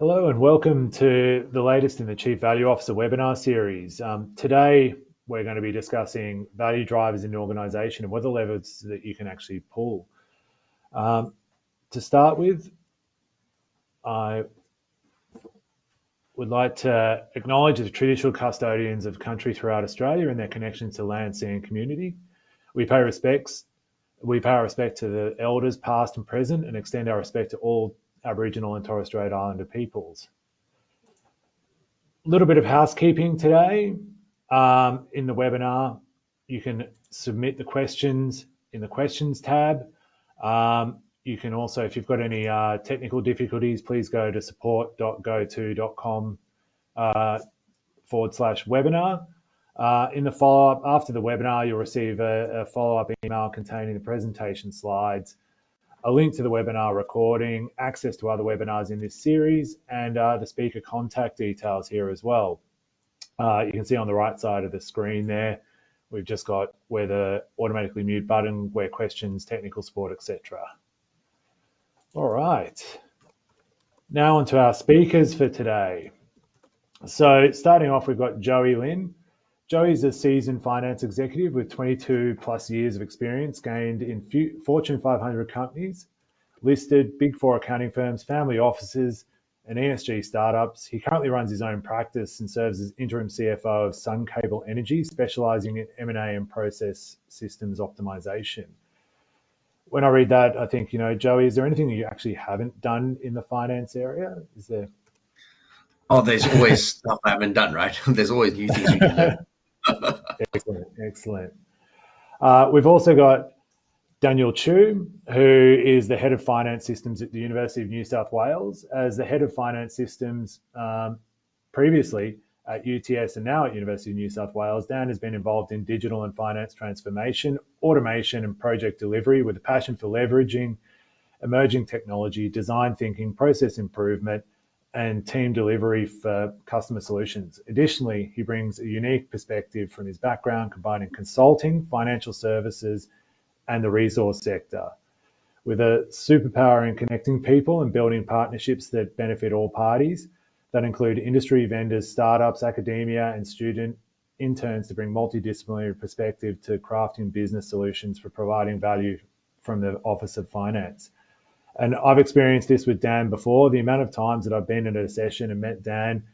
Hello and welcome to the latest in the Chief Value Officer webinar series. Today, we're going to be discussing value drivers in an organisation and what are the levers that you can actually pull. To start with, I would like to acknowledge the traditional custodians of country throughout Australia and their connections to land, sea and community. We pay our respect to the elders past and present and extend our respect to all Aboriginal and Torres Strait Islander peoples. A little bit of housekeeping today. In the webinar, you can submit the questions in the questions tab. You can also, if you've got any technical difficulties, please go to support.goto.com/webinar. In the follow-up, after the webinar, you'll receive a follow-up email containing the presentation slides, a link to the webinar recording, access to other webinars in this series, and the speaker contact details here as well. You can see on the right side of the screen there, we've just got where the automatically mute button, where questions, technical support, etc. All right. Now on to our speakers for today. So starting off, we've got Joey Lin. Joey's a seasoned finance executive with 22 plus years of experience gained in Fortune 500 companies, listed Big Four accounting firms, family offices, and ESG startups. He currently runs his own practice and serves as interim CFO of SunCable Energy, specializing in M&A and process systems optimization. When I read that, I think, Joey, is there anything that you actually haven't done in the finance area? Is there? Oh, there's always stuff I haven't done, right? There's always new things we can learn. Excellent. We've also got Daniel Chu, who is the head of finance systems at the University of New South Wales. As the head of finance systems previously at UTS and now at University of New South Wales, Dan has been involved in digital and finance transformation, automation and project delivery with a passion for leveraging emerging technology, design thinking, process improvement, and team delivery for customer solutions. Additionally, he brings a unique perspective from his background, combining consulting, financial services, and the resource sector, with a superpower in connecting people and building partnerships that benefit all parties, that include industry vendors, startups, academia, and student interns to bring multidisciplinary perspective to crafting business solutions for providing value from the Office of Finance. And I've experienced this with Dan before. The amount of times that I've been at a session and met Dan,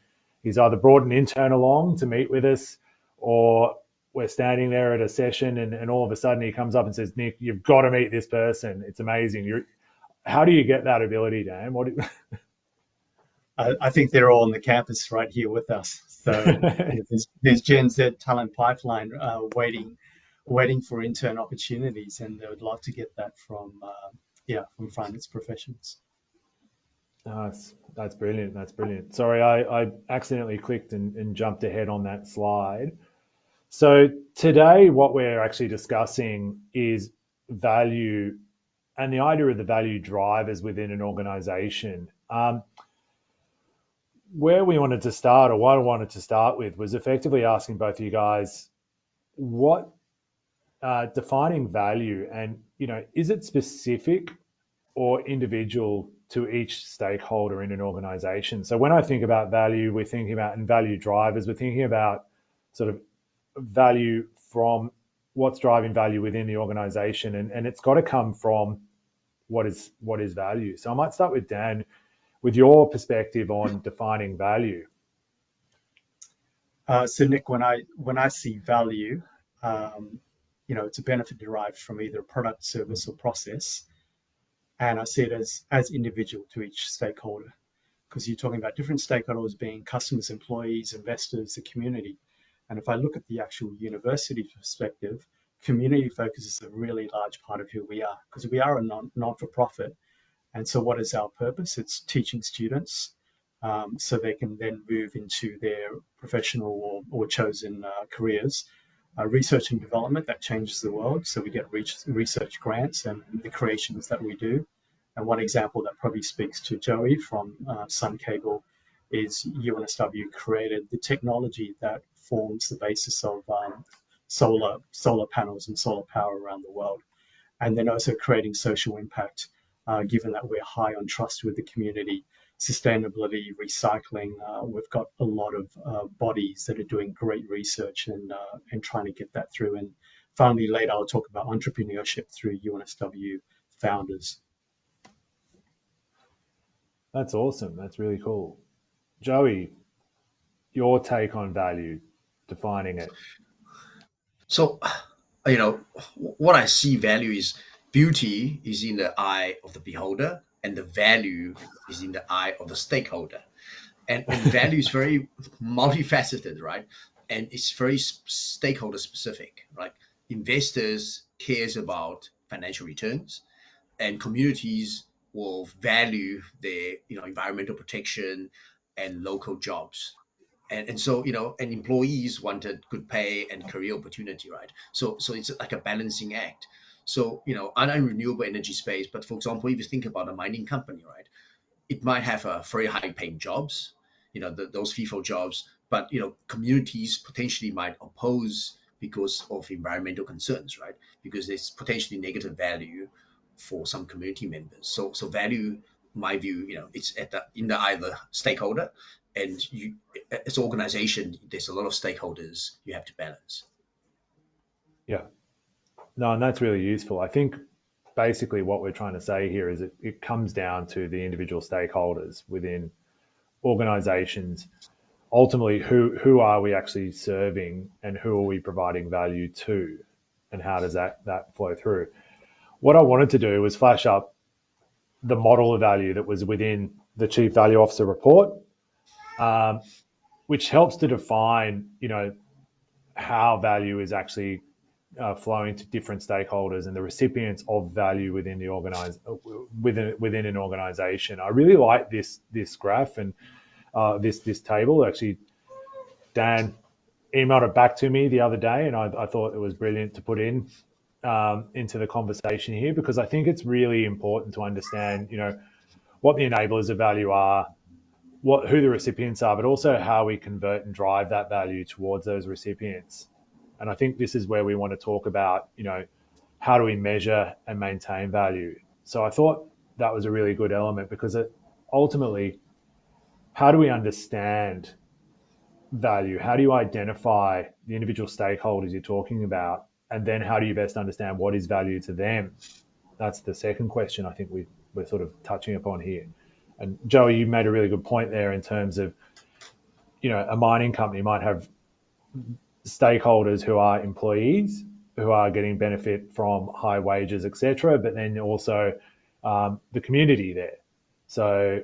he's either brought an intern along to meet with us, or we're standing there at a session and all of a sudden he comes up and says, Nick, you've got to meet this person. It's amazing. How do you get that ability, Dan? I think they're all on the campus right here with us. So there's Gen Z talent pipeline waiting for intern opportunities, and they would love to get that from finance professionals. That's brilliant. Sorry, I accidentally clicked and jumped ahead on that slide. So today, what we're actually discussing is value and the idea of the value drivers within an organization. Where we wanted to start, or what I wanted to start with, was effectively asking both of you guys what defining value, and is it specific or individual to each stakeholder in an organization? So when I think about value, we're thinking about, and value drivers, we're thinking about sort of value from what's driving value within the organization, and it's got to come from what is value. So I might start with Dan, with your perspective on defining value. So Nick, when I see value, it's a benefit derived from either a product, service, or process, and I see it as individual to each stakeholder, because you're talking about different stakeholders being customers, employees, investors, the community. And if I look at the actual university perspective, community focus is a really large part of who we are, because we are a non-for-profit. And so what is our purpose? It's teaching students so they can then move into their professional or chosen careers. Research and development, that changes the world. So we get research grants and the creations that we do. And one example that probably speaks to Joey from SunCable is UNSW created the technology that forms the basis of solar panels and solar power around the world. And then also creating social impact, given that we're high on trust with the community. sustainability, recycling. We've got a lot of bodies that are doing great research and trying to get that through. And finally, later I'll talk about entrepreneurship through UNSW founders. That's awesome. That's really cool. Joey, your take on value, defining it. So, what I see value is beauty is in the eye of the beholder, and the value is in the eye of the stakeholder. And value is very multifaceted, right? And it's very stakeholder specific, right? Investors cares about financial returns, and communities will value their environmental protection and local jobs. And so and employees wanted good pay and career opportunity, right? So it's like a balancing act. So I'm in renewable energy space, but for example, if you think about a mining company, right, it might have a very high paying jobs, those FIFO jobs, but communities potentially might oppose because of environmental concerns, right? Because there's potentially negative value for some community members. So value, my view, it's in the eye of the stakeholder, and you as an organization, there's a lot of stakeholders you have to balance. Yeah. No, and that's really useful. I think basically what we're trying to say here is it comes down to the individual stakeholders within organizations. Ultimately, who are we actually serving and who are we providing value to, and how does that flow through? What I wanted to do was flash up the model of value that was within the Chief Value Officer report, which helps to define, how value is actually flowing to different stakeholders and the recipients of value within the within an organization. I really like this graph and this table. Actually, Dan emailed it back to me the other day, and I thought it was brilliant to put into the conversation here, because I think it's really important to understand, what the enablers of value are, who the recipients are, but also how we convert and drive that value towards those recipients. And I think this is where we want to talk about, how do we measure and maintain value? So I thought that was a really good element, because ultimately, how do we understand value? How do you identify the individual stakeholders you're talking about? And then how do you best understand what is value to them? That's the second question I think we're sort of touching upon here. And Joey, you made a really good point there in terms of, a mining company might have stakeholders who are employees who are getting benefit from high wages, etc., but then also the community there. So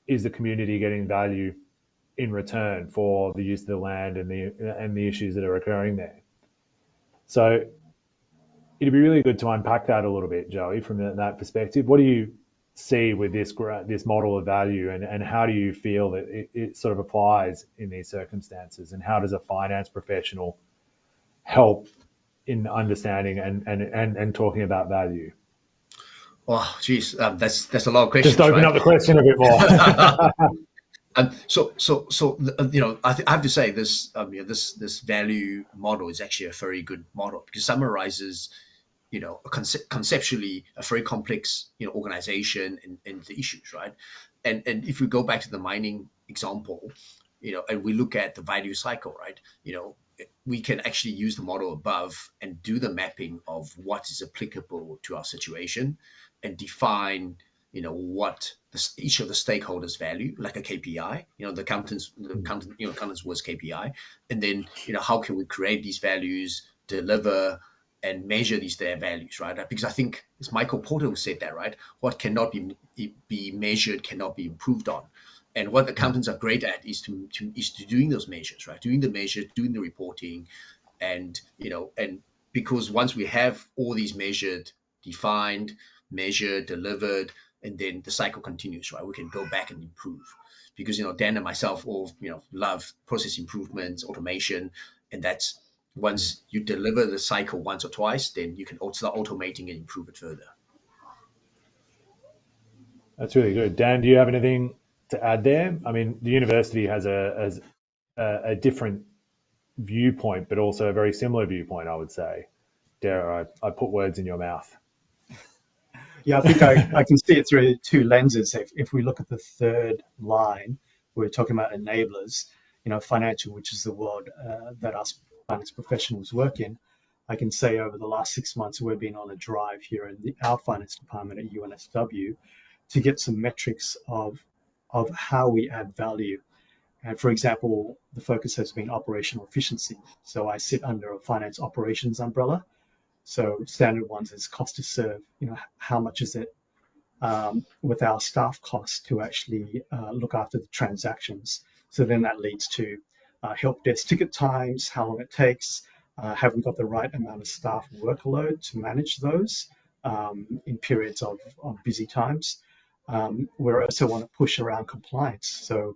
is the community getting value in return for the use of the land and the issues that are occurring there? So it'd be really good to unpack that a little bit, Joey, from that perspective. What do you see with this model of value, and how do you feel that it sort of applies in these circumstances, and how does a finance professional help in understanding and talking about value? Oh, geez, that's a lot of questions, Just open right? up the question a bit more. I have to say this, this value model is actually a very good model, because it summarizes, conceptually a very complex, organization and the issues, right? And if we go back to the mining example, and we look at the value cycle, right? We can actually use the model above and do the mapping of what is applicable to our situation, and define what each of the stakeholders value, like a KPI. The accountants was KPI, and then how can we create these values, deliver and measure their values, right? Because I think it's Michael Porter who said that, right? What cannot be measured cannot be improved on. And what accountants are great at is to doing those measures, right? Doing the measures, doing the reporting, and because once we have all these measured, defined, measured, delivered, and then the cycle continues, right? We can go back and improve, because Dan and myself all love process improvements, automation, and that's once you deliver the cycle once or twice, then you can start automating and improve it further. That's really good. Dan, do you have anything to add there? I mean, the university has a different viewpoint, but also a very similar viewpoint, I would say. Dare I put words in your mouth? Yeah, I think I can see it through two lenses. If we look at the third line, we're talking about enablers, financial, which is the world that us finance professionals work in. I can say over the last 6 months, we've been on a drive here in our finance department at UNSW to get some metrics of how we add value. And for example, the focus has been operational efficiency. So I sit under a finance operations umbrella. So standard ones is cost to serve. How much is it with our staff costs to actually look after the transactions? So then that leads to help desk ticket times, how long it takes, have we got the right amount of staff workload to manage those in periods of busy times. We also want to push around compliance. So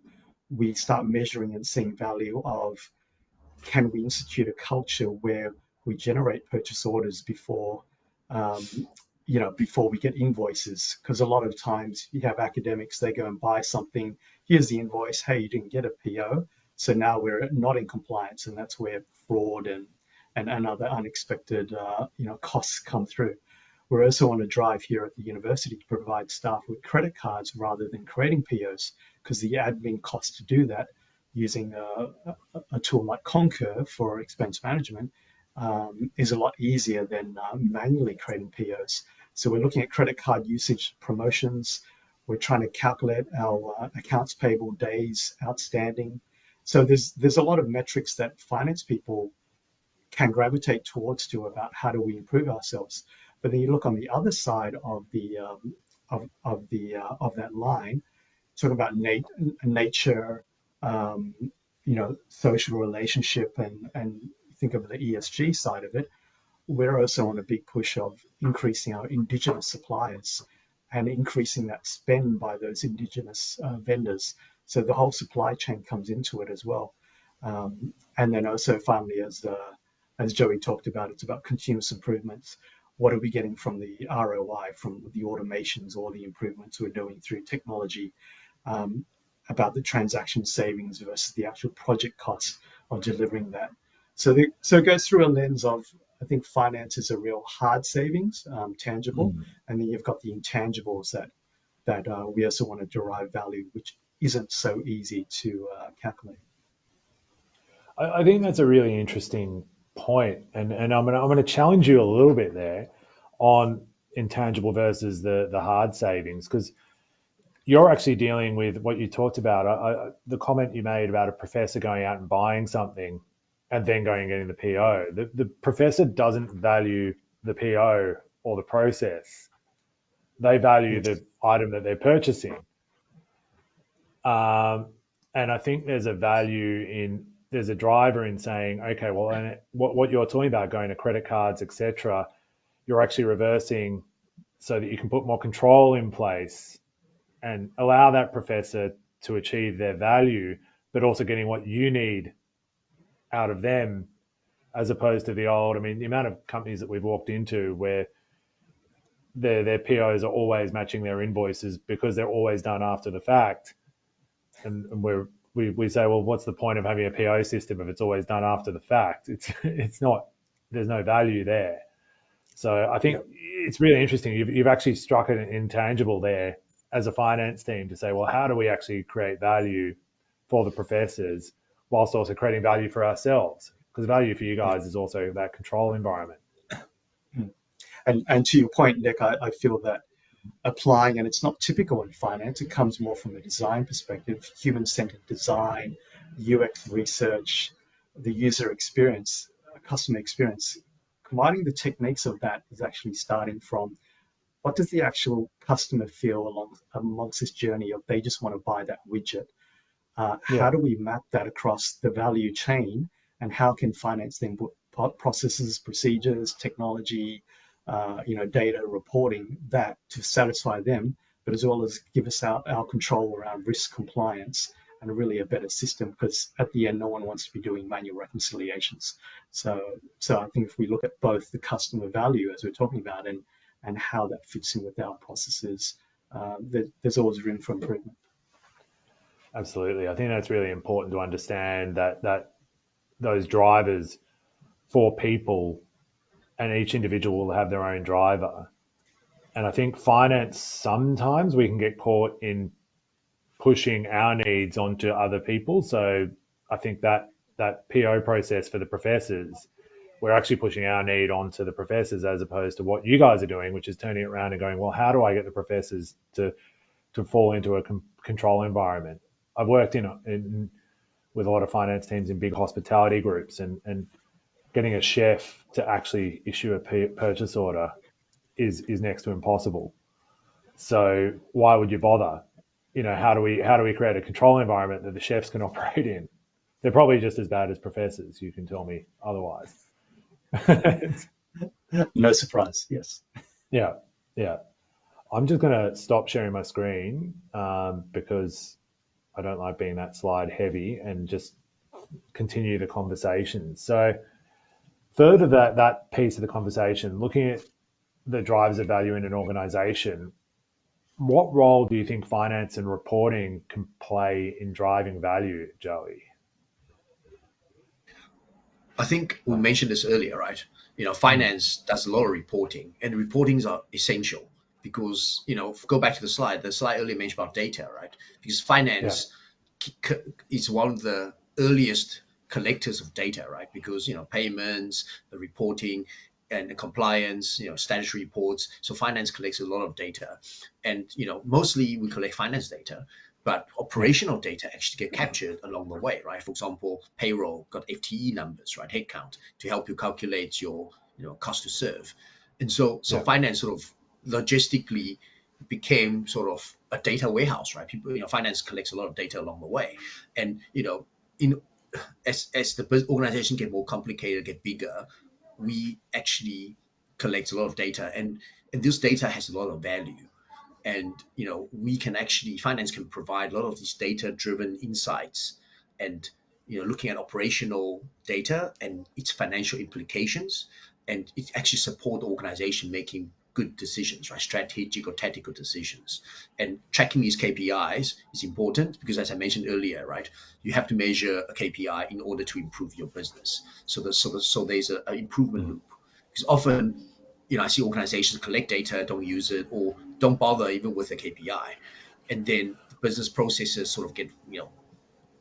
we start measuring and seeing value of, can we institute a culture where we generate purchase orders um, before we get invoices? Because a lot of times you have academics, they go and buy something, here's the invoice, hey, you didn't get a PO. So now we're not in compliance, and that's where fraud and other unexpected costs come through. We're also on a drive here at the university to provide staff with credit cards rather than creating POs, because the admin cost to do that using a tool like Concur for expense management is a lot easier than manually creating POs. So we're looking at credit card usage promotions. We're trying to calculate our accounts payable days outstanding. So there's a lot of metrics that finance people can gravitate towards to about how do we improve ourselves. But then you look on the other side of the of that line, talk about nature, um, social relationship, and think of the ESG side of it. We're also on a big push of increasing our indigenous suppliers and increasing that spend by those indigenous vendors. So the whole supply chain comes into it as well. And then also finally, as Joey talked about, it's about continuous improvements. What are we getting from the ROI, from the automations or the improvements we're doing through technology, about the transaction savings versus the actual project costs of delivering that. So it goes through a lens of, I think finance is a real hard savings, tangible, and then you've got the intangibles that we also want to derive value, which isn't so easy to calculate. I think that's a really interesting point, and I'm gonna challenge you a little bit there on intangible versus the hard savings, because you're actually dealing with what you talked about. The comment you made about a professor going out and buying something and then going and getting the PO. The professor doesn't value the PO or the process. They value the item that they're purchasing. And I think there's a value in, there's a driver in saying, okay, well, and what you're talking about, going to credit cards, etc., you're actually reversing so that you can put more control in place and allow that professor to achieve their value, but also getting what you need out of them, as opposed to the old. I mean, the amount of companies that we've walked into where their POs are always matching their invoices because they're always done after the fact, and we say, well, what's the point of having a PO system if it's always done after the fact? It's not. There's no value there. So I think it's really interesting. You've actually struck an intangible there as a finance team to say, well, how do we actually create value for the professors whilst also creating value for ourselves? Because value for you guys is also that control environment. And to your point, Nick, I feel that applying, and it's not typical in finance, it comes more from a design perspective, human-centered design, UX research, the user experience, customer experience. Combining the techniques of that is actually starting from, what does the actual customer feel amongst this journey of they just want to buy that widget? How do we map that across the value chain, and how can finance then put processes, procedures, technology, data reporting that to satisfy them, but as well as give us our control around risk compliance and really a better system, because at the end, no one wants to be doing manual reconciliations. So I think if we look at both the customer value, as we're talking about, and how that fits in with our processes, there's always room for improvement. Absolutely. I think that's really important to understand that those drivers for people, and each individual will have their own driver. And I think finance, sometimes we can get caught in pushing our needs onto other people. So I think that PO process for the professors, we're actually pushing our need onto the professors as opposed to what you guys are doing, which is turning it around and going, well, how do I get the professors to fall into a control environment? I've worked in with a lot of finance teams in big hospitality groups, and getting a chef to actually issue a purchase order is next to impossible. So why would you bother? How do we create a control environment that the chefs can operate in? They're probably just as bad as professors. You can tell me otherwise. No surprise. Yes. Yeah, yeah. I'm just going to stop sharing my screen because I don't like being that slide heavy, and just continue the conversation. So further that piece of the conversation, looking at the drivers of value in an organization, what role do you think finance and reporting can play in driving value, Joey? I think we mentioned this earlier, right? Mm, Finance does a lot of reporting, and reportings are essential because, go back to the slide earlier mentioned about data, right? Because yeah, finance is one of the earliest collectors of data, right? Because, payments, the reporting, and the compliance, statutory reports. So finance collects a lot of data, and mostly we collect finance data, but yeah, operational data actually get captured along the way, right? For example, payroll got FTE numbers, right? Headcount to help you calculate your cost to serve, and so yeah, finance sort of logistically became sort of a data warehouse, right? People, finance collects a lot of data along the way, and in as the organization get more complicated, get bigger, we actually collect a lot of data, and this data has a lot of value, and we can actually finance can provide a lot of these data driven insights, and looking at operational data and its financial implications, and it actually support the organization making good decisions, right? Strategic or tactical decisions. And tracking these KPIs is important because, as I mentioned earlier, right, you have to measure a KPI in order to improve your business. So there's a improvement mm, loop, because often I see organizations collect data, don't use it, or don't bother even with a KPI, and then the business processes sort of get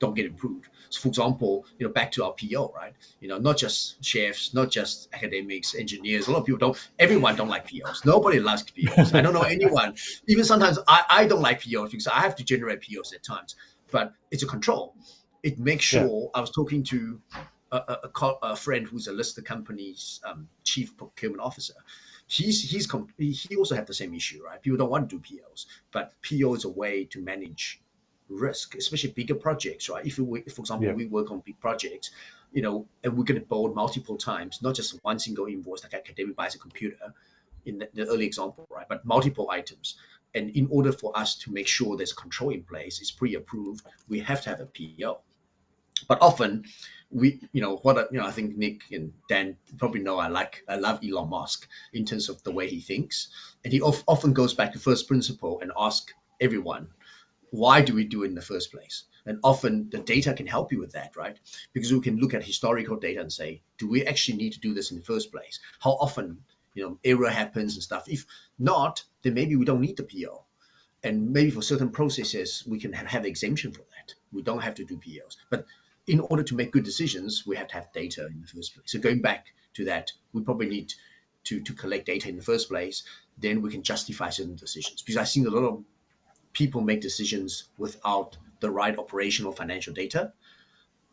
don't get improved. So, for example, back to our PO, right? Not just chefs, not just academics, engineers. A lot of people don't. Everyone don't like POs. Nobody likes POs. I don't know anyone. Even sometimes I don't like POs because I have to generate POs at times. But it's a control. It makes yeah, sure. I was talking to a friend who's a listed company's chief procurement officer. He also have the same issue, right? People don't want to do POs, but PO is a way to manage risk, especially bigger projects, right? For example, yeah, we work on big projects, and we get billed multiple times, not just one single invoice like academic buys a computer in the early example, right? But multiple items. And in order for us to make sure there's control in place, it's pre-approved, we have to have a PO. But often I think Nick and Dan probably know I love Elon Musk in terms of the way he thinks, and he often goes back to first principle and ask everyone, why do we do it in the first place? And often the data can help you with that, right? Because we can look at historical data and say, do we actually need to do this in the first place? How often error happens and stuff? If not, then maybe we don't need the PO, and maybe for certain processes we can have exemption for that. We don't have to do POs, but in order to make good decisions, we have to have data in the first place. So going back to that, we probably need to collect data in the first place. Then we can justify certain decisions, because I've seen a lot of people make decisions without the right operational financial data,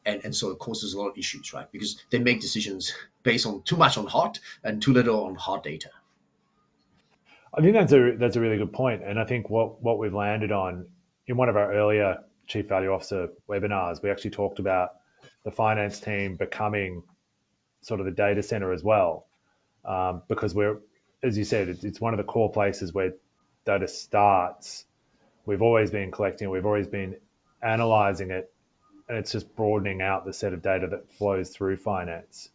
and so it causes a lot of issues, right? Because they make decisions based on too much on hot and too little on hard data. I think that's a really good point, and I think what we've landed on in one of our earlier chief value officer webinars, we actually talked about the finance team becoming sort of the data center as well, because we're, as you said, it's one of the core places where data starts. We've always been collecting, we've always been analyzing it, and it's just broadening out the set of data that flows through finance.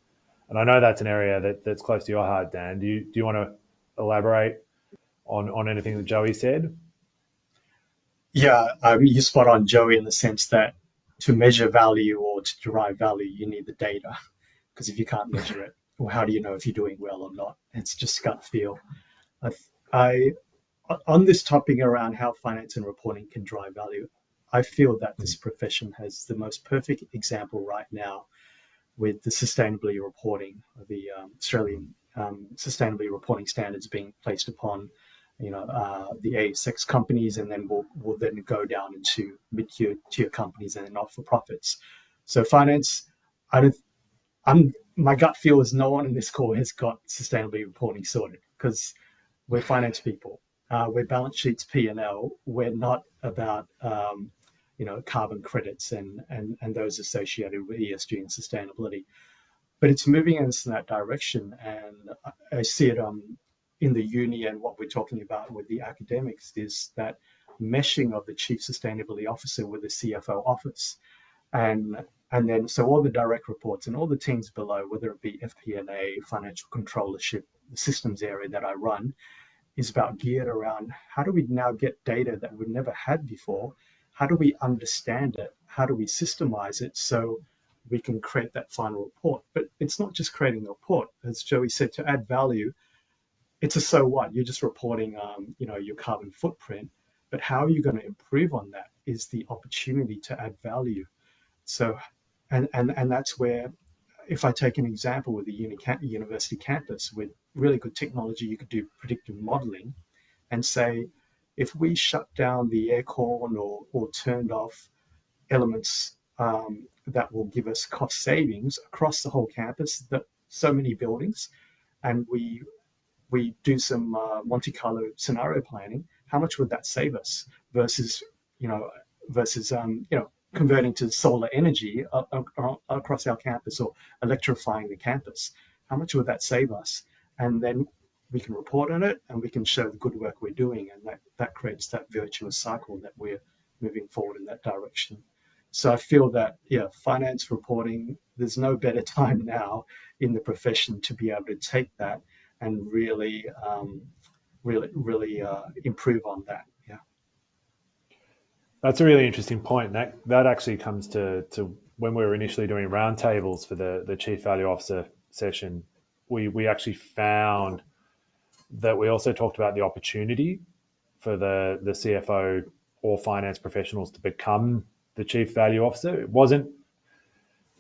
And I know that's an area that's close to your heart, Dan. Do you want to elaborate on anything that Joey said? Yeah, you're spot on, Joey, in the sense that to measure value or to derive value, you need the data. Because if you can't measure it, well, how do you know if you're doing well or not? It's just gut feel. I on this topic around how finance and reporting can drive value, I feel that this profession has the most perfect example right now with the sustainability reporting, the Australian sustainability reporting standards being placed upon, the ASX companies, and then will then go down into mid-tier companies and then not for profits. So finance, I don't. My gut feel is no one in this call has got sustainability reporting sorted because we're finance people. We're balance sheets P&L. We're not about carbon credits and those associated with ESG and sustainability. But it's moving us in that direction, and I see it in the uni, and what we're talking about with the academics is that meshing of the chief sustainability officer with the CFO office, and then so all the direct reports and all the teams below, whether it be FP&A, financial controllership, the systems area that I run, is about geared around how do we now get data that we've never had before? How do we understand it? How do we systemize it so we can create that final report? But it's not just creating the report. As Joey said, to add value, it's a so what? You're just reporting, your carbon footprint. But how are you going to improve on that is the opportunity to add value. So, and that's where, if I take an example with the university campus with really good technology, you could do predictive modeling and say, if we shut down the aircon or turned off elements that will give us cost savings across the whole campus, that so many buildings, and we do some Monte Carlo scenario planning, how much would that save us versus converting to solar energy across our campus or electrifying the campus? How much would that save us? And then we can report on it and we can show the good work we're doing, and that creates that virtuous cycle that we're moving forward in that direction. So I feel that, finance reporting, there's no better time now in the profession to be able to take that and really improve on that. Yeah. That's a really interesting point. That actually comes to when we were initially doing roundtables for the Chief Value Officer session. We actually found that we also talked about the opportunity for the CFO or finance professionals to become the Chief Value Officer. It wasn't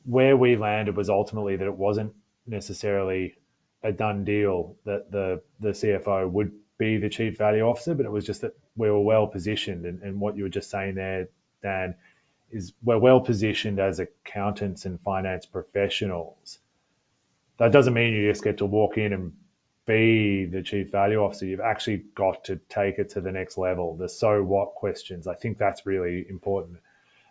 where we landed was ultimately that it wasn't necessarily a done deal that the CFO would be the Chief Value Officer, but it was just that we were well positioned. And what you were just saying there, Dan, is we're well positioned as accountants and finance professionals. That doesn't mean you just get to walk in and be the Chief Value Officer. You've actually got to take it to the next level, the so what questions. I think that's really important.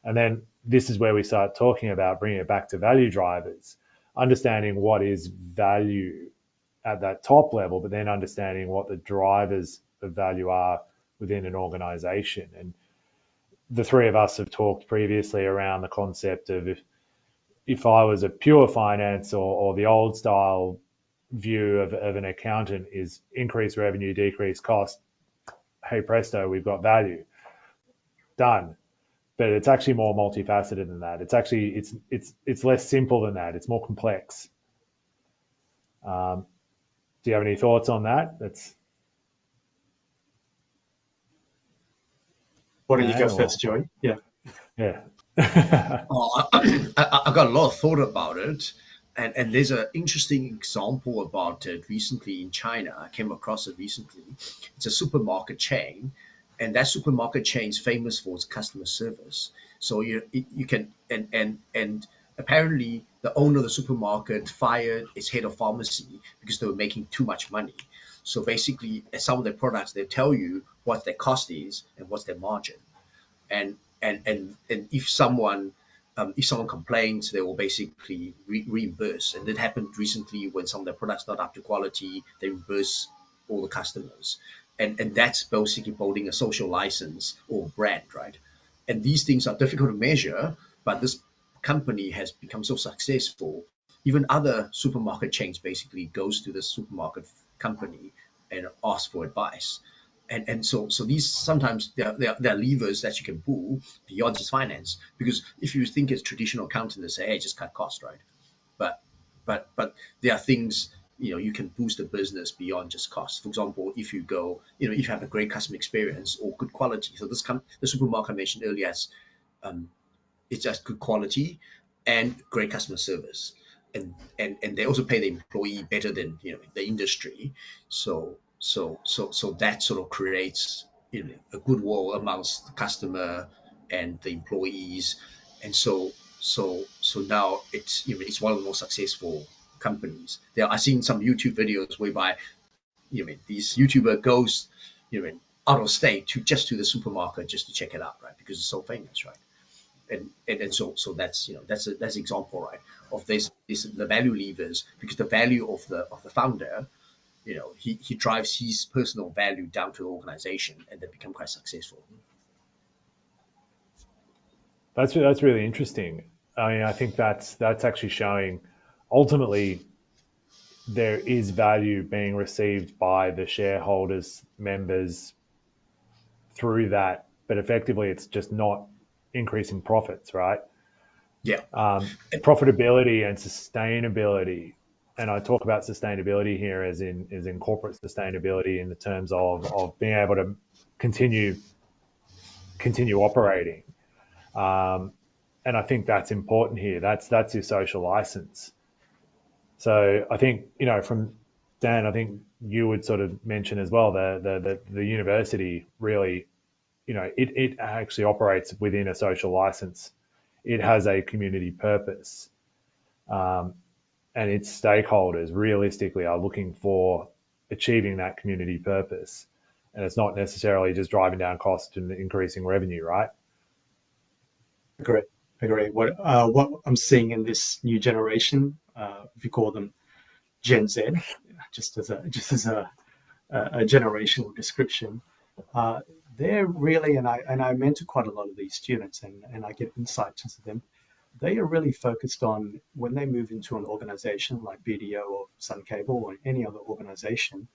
And then this is where we start talking about bringing it back to value drivers, understanding what is value at that top level, but then understanding what the drivers of value are within an organization. And the three of us have talked previously around the concept of if I was a pure finance or the old style view of an accountant is increase revenue, decrease cost. Hey presto, we've got value. Done. But it's actually more multifaceted than that. It's actually it's less simple than that. It's more complex. Do you have any thoughts on that? Why don't you go first, Joey? Yeah. I got a lot of thought about it, and there's an interesting example about it recently in China. I came across it recently. It's a supermarket chain, and that supermarket chain is famous for its customer service. So you can and apparently the owner of the supermarket fired its head of pharmacy because they were making too much money. So basically, at some of their products, they tell you what their cost is and what's their margin, and if someone complains, they will basically reimburse. And that happened recently when some of their products not up to quality, they reimburse all the customers, and that's basically building a social license or brand, right? And these things are difficult to measure, but this company has become so successful. Even other supermarket chains basically goes to the supermarket company and ask for advice. And so these sometimes they're levers that you can pull beyond just finance, because if you think it's traditional accounting, they say, hey, just cut costs, right? But there are things you can boost the business beyond just cost. For example, if you go, if you have a great customer experience or good quality. So the supermarket I mentioned earlier has um, it's just good quality and great customer service, and they also pay the employee better than the industry. So that sort of creates a goodwill amongst the customer and the employees, and so now it's one of the most successful companies. I've seen some YouTube videos whereby these YouTuber goes out of state to the supermarket just to check it out, right? Because it's so famous, right? And so that's that's example, right, of this the value levers, because the value of the founder, he drives his personal value down to the organization, and they become quite successful. That's really interesting. I mean, I think that's actually showing ultimately there is value being received by the shareholders, members through that, but effectively it's just not increasing profits, right? Yeah. Profitability and sustainability, and I talk about sustainability here as in corporate sustainability in the terms of being able to continue operating. Um, and I think that's important here. That's your social license. So I think from Dan, I think you would sort of mention as well the university really, it actually operates within a social license. It has a community purpose, um, and its stakeholders realistically are looking for achieving that community purpose, and it's not necessarily just driving down costs and increasing revenue, right? Agree, agree. What I'm seeing in this new generation, if you call them Gen Z, just as a generational description, uh, they're really, and I mentor quite a lot of these students, and I get insights into them. They are really focused on when they move into an organization like BDO or SunCable or any other organization.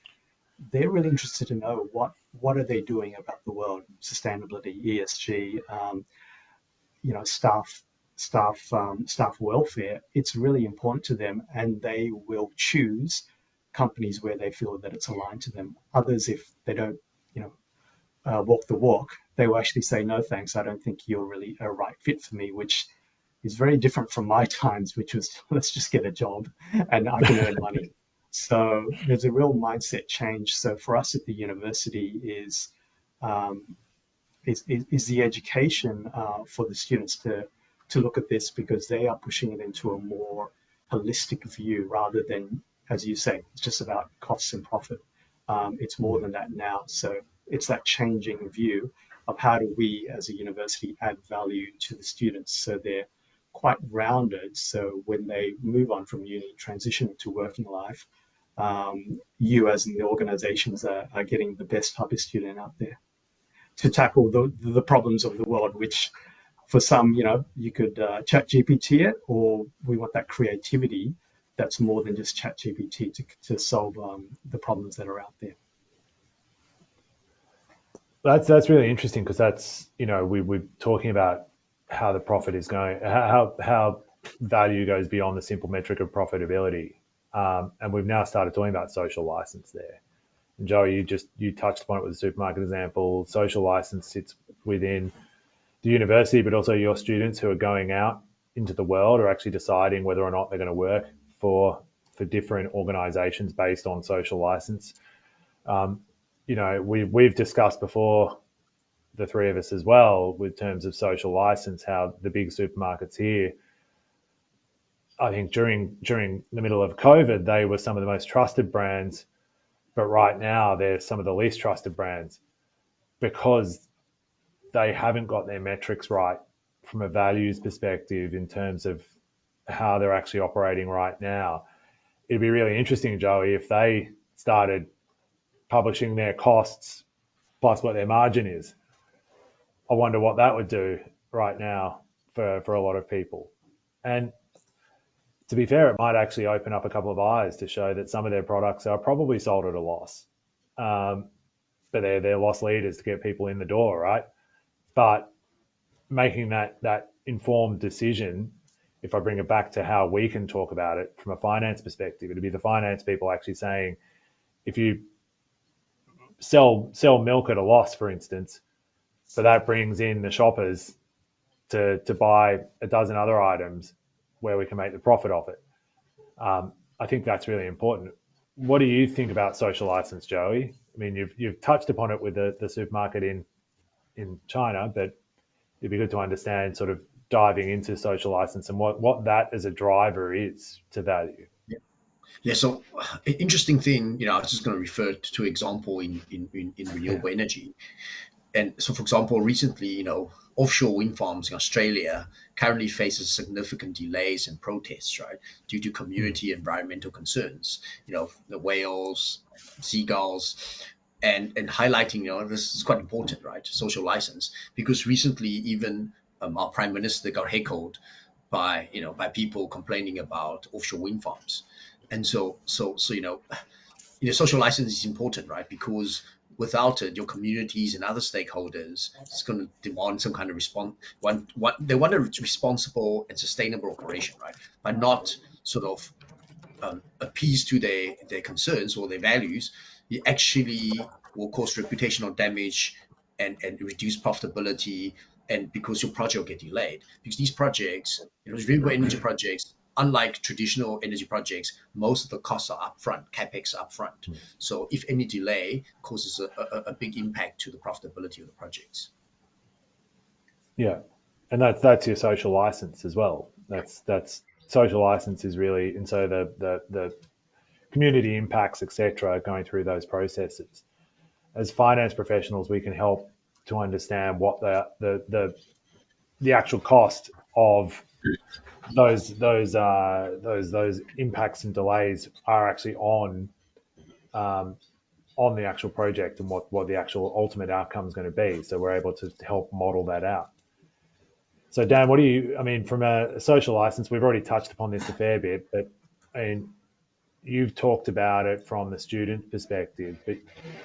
They're really interested to know what are they doing about the world, sustainability, ESG, staff welfare. It's really important to them, and they will choose companies where they feel that it's aligned to them. Others, if they don't, you know, walk the walk, they will actually say, no, thanks, I don't think you're really a right fit for me, which is very different from my times, which was let's just get a job and I can earn money. So there's a real mindset change. So for us at the university um, is the education for the students to look at this, because they are pushing it into a more holistic view rather than, as you say, it's just about costs and profit. It's more than that now. So it's that changing view of how do we as a university add value to the students so they're quite rounded. So when they move on from uni, transition to working life, you as in the organizations are getting the best type of student out there to tackle the problems of the world, which for some, you could chat GPT it, or we want that creativity that's more than just chat GPT to solve the problems that are out there. That's really interesting because that's we're talking about how the profit is going, how value goes beyond the simple metric of profitability, and we've now started talking about social license there. And Joey, you touched upon it with the supermarket example. Social license sits within the university, but also your students who are going out into the world are actually deciding whether or not they're going to work for different organisations based on social license. Um, we've discussed before, the three of us as well, with terms of social license, how the big supermarkets here, I think during the middle of COVID, they were some of the most trusted brands, but right now they're some of the least trusted brands because they haven't got their metrics right from a values perspective in terms of how they're actually operating right now. It'd be really interesting, Joey, if they started publishing their costs plus what their margin is. I wonder what that would do right now for a lot of people. And to be fair, it might actually open up a couple of eyes to show that some of their products are probably sold at a loss. Um, but they're loss leaders to get people in the door, right? But making that informed decision if I bring it back to how we can talk about it from a finance perspective, it'd be the finance people actually saying, if you sell milk at a loss, for instance, but that brings in the shoppers to buy a dozen other items where we can make the profit off it. I think that's really important. What do you think about social license, Joey? I mean, you've touched upon it with the supermarket in China, but it'd be good to understand sort of diving into social license and what that as a driver is to value. Yeah, so interesting thing, I was just going to refer to example in Yeah. renewable energy. And so, for example, recently, offshore wind farms in Australia currently faces significant delays and protests, right, due to Mm. community environmental concerns. The whales, seagulls, and highlighting, this is quite important, right? Social license, because recently even our prime minister got heckled by people complaining about offshore wind farms, and so social license is important, right? Because without it, your communities and other stakeholders is going to demand some kind of response. They want a responsible and sustainable operation, right? But not sort of appease to their concerns or their values. It actually will cause reputational damage and reduce profitability, and because your project will get delayed. Because these projects, renewable energy projects, unlike traditional energy projects, most of the costs are upfront, capex upfront. So if any delay causes a big impact to the profitability of the projects. Yeah, and that's your social license as well. That's social license is really, and so the community impacts, etc., going through those processes. As finance professionals, we can help to understand what the actual cost of those impacts and delays are actually on the actual project and what the actual ultimate outcome is going to be. So we're able to help model that out. So Dan, I mean, from a social license, we've already touched upon this a fair bit, but I mean, you've talked about it from the student perspective, but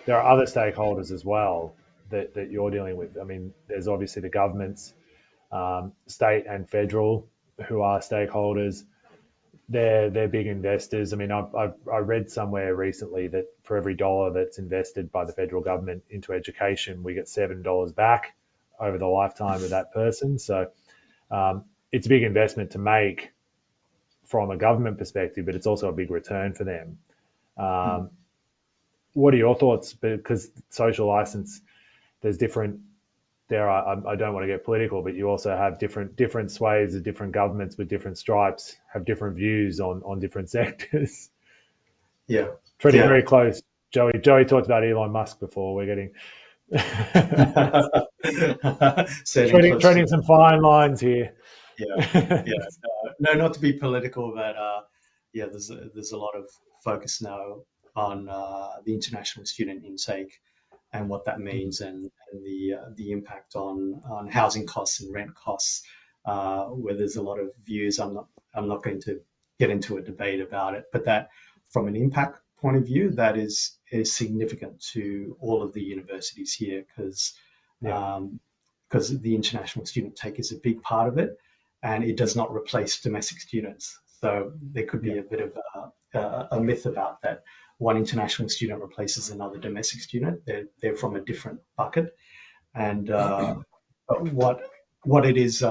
there are other stakeholders as well that you're dealing with. I mean, there's obviously the governments, state and federal, who are stakeholders. They're big investors. I mean, I read somewhere recently that for every dollar that's invested by the federal government into education, we get $7 back over the lifetime of that person. So it's a big investment to make from a government perspective, but it's also a big return for them. Um, what are your thoughts? Because social license, there's different. I don't want to get political, but you also have different swathes of different governments with different stripes have different views on different sectors. Yeah, Treading yeah. very close. Joey talked about Elon Musk before. We're getting Sailing close to treading some fine lines here. yeah, yeah. No, not to be political, but yeah, there's a lot of focus now on the international student intake and what that means, and the impact on housing costs and rent costs. Where there's a lot of views, I'm not going to get into a debate about it, but that from an impact point of view, that is significant to all of the universities here, because Yeah, because the international student take is a big part of it, and it does not replace domestic students. So there could yeah, be a bit of a myth about that. One international student replaces another domestic student. They're from a different bucket, and but what it is.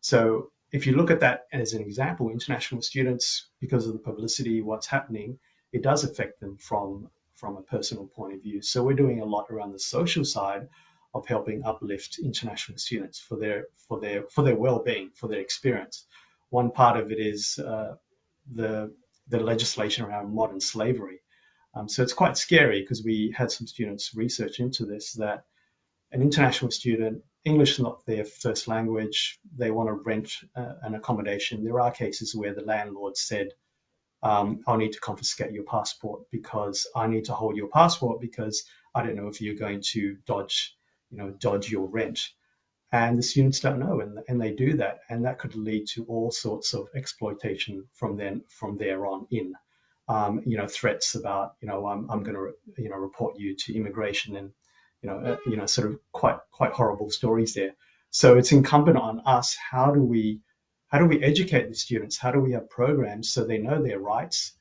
So if you look at that as an example, international students, because of the publicity, what's happening, it does affect them from a personal point of view. So we're doing a lot around the social side of helping uplift international students for their well-being, for their experience. One part of it is the the legislation around modern slavery. So it's quite scary, because we had some students research into this, that an international student, English is not their first language, they want to rent an accommodation. There are cases where the landlord said, I'll need to confiscate your passport, because I need to hold your passport because I don't know if you're going to dodge your rent. And the students don't know, and they do that, and that could lead to all sorts of exploitation from there on in. Threats about, I'm going to report you to immigration, and sort of quite horrible stories there. So it's incumbent on us. How do we how do we educate the students? How do we have programs so they know their rights,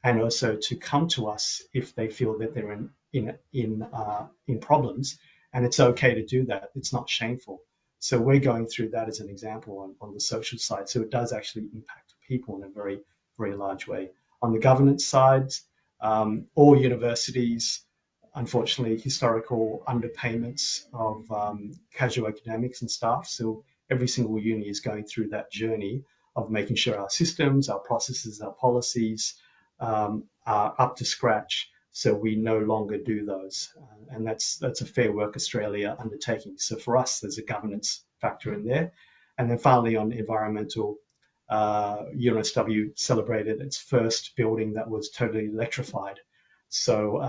and also to come to us if they feel that they're in problems, and it's okay to do that. It's not shameful. So we're going through that as an example on the social side. So it does actually impact people in a very, very large way. On the governance side, all universities, unfortunately, historical underpayments of casual academics and staff. So every single uni is going through that journey of making sure our systems, our processes, our policies are up to scratch. So we no longer do those, and that's a Fair Work Australia undertaking. So for us, there's a governance factor in there, and then finally on environmental, UNSW celebrated its first building that was totally electrified. So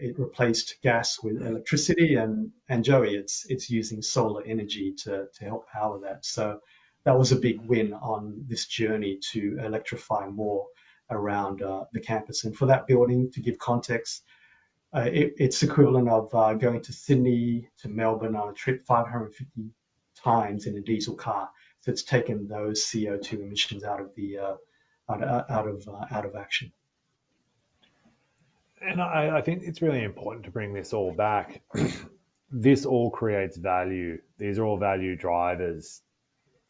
it replaced gas with electricity, and Joey, it's using solar energy to help power that. So that was a big win on this journey to electrify more around the campus. And for that building, to give context, it's equivalent of going to Sydney to Melbourne on a trip 550 times in a diesel car. So it's taken those CO2 emissions out of the out of action. And I think it's really important to bring this all back. This all creates value. These are all value drivers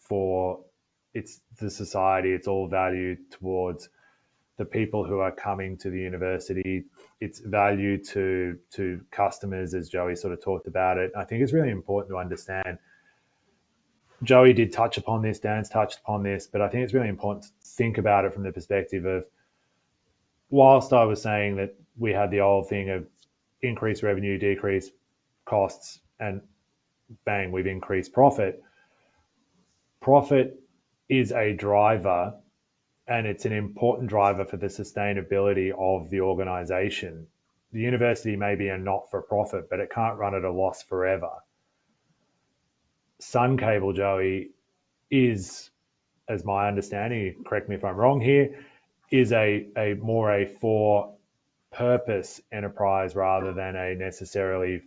for the society. It's all value towards the people who are coming to the university. It's value to customers, as Joey sort of talked about it. I think it's really important to understand. Joey did touch upon this, Dan's touched upon this, but I think it's really important to think about it from the perspective of, whilst I was saying that we had the old thing of increase revenue, decrease costs, and bang, we've increased profit. Profit is a driver, and it's an important driver for the sustainability of the organization. The university may be a not-for-profit, but it can't run at a loss forever. SunCable, Joey, is, as my understanding, correct me if I'm wrong here, is a more a for-purpose enterprise rather than a necessarily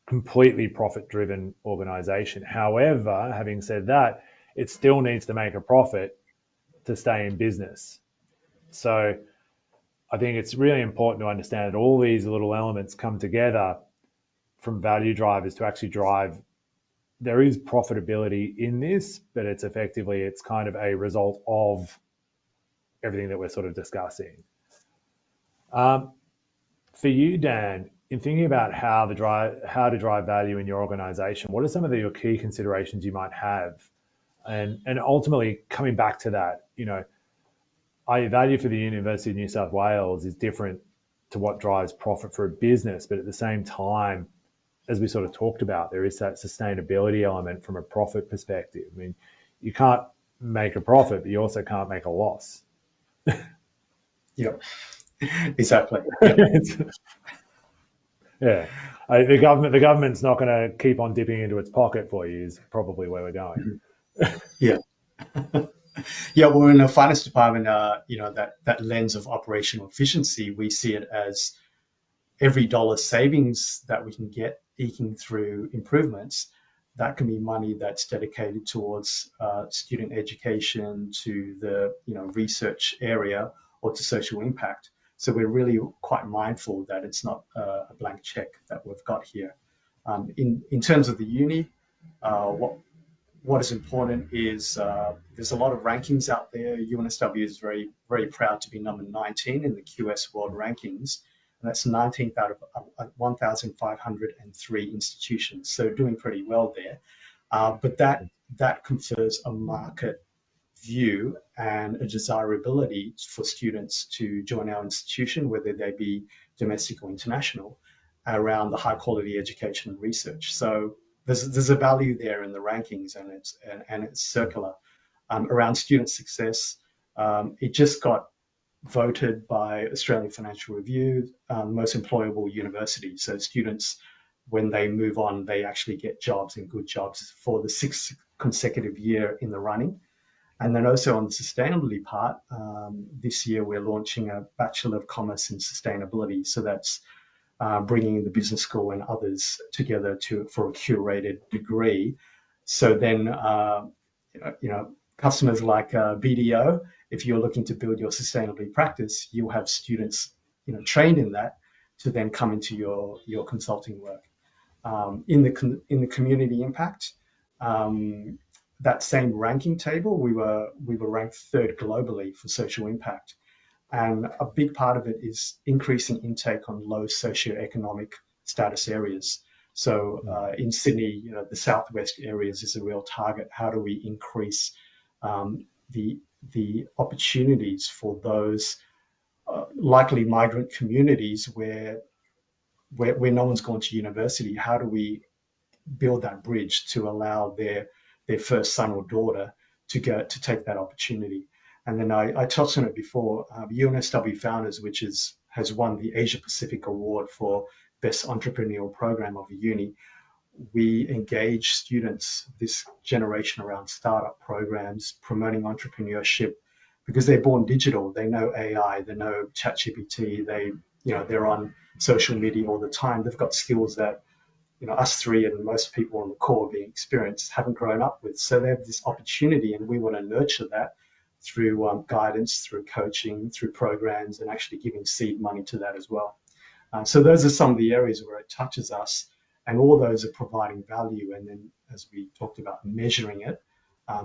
completely profit-driven organization. However, having said that, it still needs to make a profit to stay in business. So I think it's really important to understand that all these little elements come together from value drivers to actually drive. There is profitability in this, but it's kind of a result of everything that we're sort of discussing. For you, Dan, in thinking about how to drive value in your organization, what are some of your key considerations you might have? And ultimately, coming back to that, value for the University of New South Wales is different to what drives profit for a business, but at the same time, as we sort of talked about, there is that sustainability element from a profit perspective. I mean, you can't make a profit, but you also can't make a loss. Yep, exactly. Yep. Yeah, the government's not going to keep on dipping into its pocket for you. Is probably where we're going. Yeah. Yeah, well, in the finance department, that lens of operational efficiency, we see it as every dollar savings that we can get eking through improvements. That can be money that's dedicated towards student education, to the research area, or to social impact. So we're really quite mindful that it's not a blank check that we've got here. In terms of the uni, what is important is there's a lot of rankings out there. UNSW is very, very proud to be number 19 in the QS World Rankings, and that's 19th out of 1,503 institutions. So doing pretty well there. But that confers a market view and a desirability for students to join our institution, whether they be domestic or international, around the high quality education and research. So there's a value there in the rankings, and it's circular. Around student success, it just got voted by Australian Financial Review most employable university. So students, when they move on, they actually get jobs, and good jobs, for the 6th consecutive year in the running. And then also on the sustainability part, this year we're launching a Bachelor of Commerce in Sustainability. So that's bringing the business school and others together for a curated degree. So then, customers like BDO, if you're looking to build your sustainability practice, you'll have students, trained in that to then come into your consulting work. In the community impact, that same ranking table, we were ranked third globally for social impact, and a big part of it is increasing intake on low socioeconomic status areas. So in Sydney, the southwest areas is a real target. How do we increase the opportunities for those likely migrant communities where no one's gone to university? How do we build that bridge to allow their first son or daughter to take that opportunity? And then I touched on it before. UNSW Founders, which has won the Asia Pacific Award for Best Entrepreneurial Program of a uni, we engage students this generation around startup programs, promoting entrepreneurship, because they're born digital. They know AI, they know ChatGPT, they're on social media all the time. They've got skills that us three and most people on the call being experienced haven't grown up with. So they have this opportunity, and we want to nurture that through guidance, through coaching, through programs, and actually giving seed money to that as well. So those are some of the areas where it touches us, and all those are providing value. And then, as we talked about, measuring it